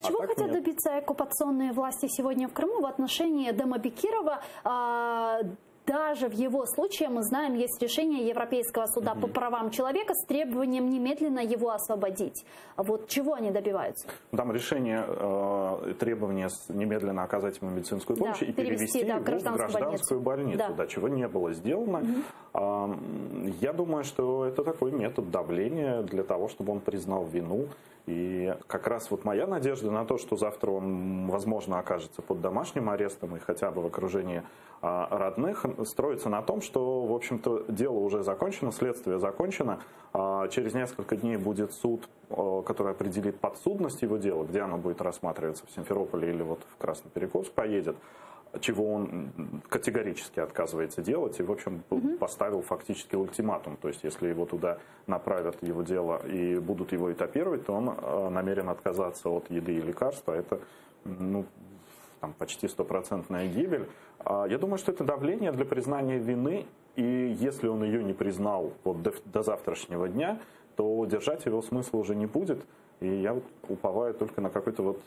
Чего хотят добиться оккупационные власти сегодня в Крыму в отношении Эдема Бекирова? Даже в его случае, мы знаем, есть решение Европейского суда по правам человека с требованием немедленно его освободить. Вот чего они добиваются? Там решение, требование немедленно оказать ему медицинскую помощь и перевести его в гражданскую больницу, чего не было сделано. Я думаю, что это такой метод давления для того, чтобы он признал вину. И как раз вот моя надежда на то, что завтра он, возможно, окажется под домашним арестом и хотя бы в окружении родных, строится на том, что, в общем-то, дело уже закончено, следствие закончено. Через несколько дней будет суд, который определит подсудность его дела, где оно будет рассматриваться, в Симферополе или вот в Красноперекопск поедет, чего он категорически отказывается делать и, в общем, поставил фактически ультиматум. То есть, если его туда направят, его дело, и будут его этапировать, то он намерен отказаться от еды и лекарства. Это, ну, там, почти стопроцентная гибель. Я думаю, что это давление для признания вины, и если он ее не признал вот до завтрашнего дня, то держать его смысла уже не будет. И я вот уповаю только на какой-то вот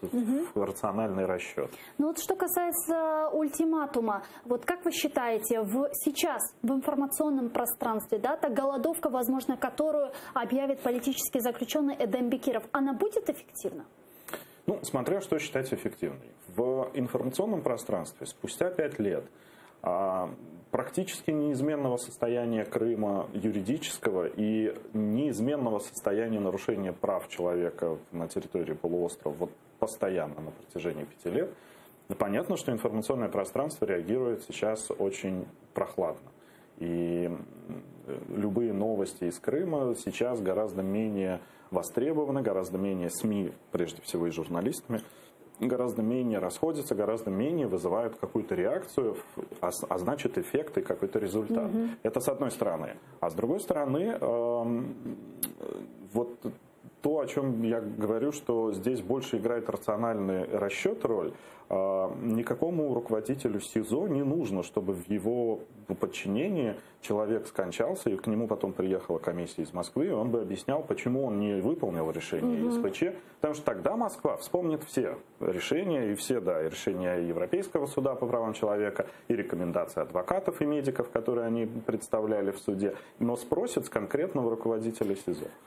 рациональный расчет. Ну вот что касается ультиматума, вот как вы считаете, сейчас в информационном пространстве, да, та голодовка, возможно, которую объявит политический заключенный Эдем Бекиров, она будет эффективна? Ну, смотря что считать эффективной. В информационном пространстве спустя 5 лет практически неизменного состояния Крыма юридического и неизменного состояния нарушения прав человека на территории полуострова вот постоянно на протяжении 5 лет, понятно, что информационное пространство реагирует сейчас очень прохладно. И любые новости из Крыма сейчас гораздо менее востребованы, гораздо менее СМИ, прежде всего и журналистами, гораздо менее расходятся, гораздо менее вызывают какую-то реакцию, а значит эффект и какой-то результат. Это с одной стороны. А с другой стороны, вот то, о чем я говорю, что здесь больше играет рациональный расчет роль, никакому руководителю СИЗО не нужно, чтобы в его подчинении человек скончался, и к нему потом приехала комиссия из Москвы, и он бы объяснял, почему он не выполнил решение ЕСПЧ, потому что тогда Москва вспомнит все решения, и все, да, и решения Европейского суда по правам человека, и рекомендации адвокатов и медиков, которые они представляли в суде, но спросят с конкретного руководителя СИЗО.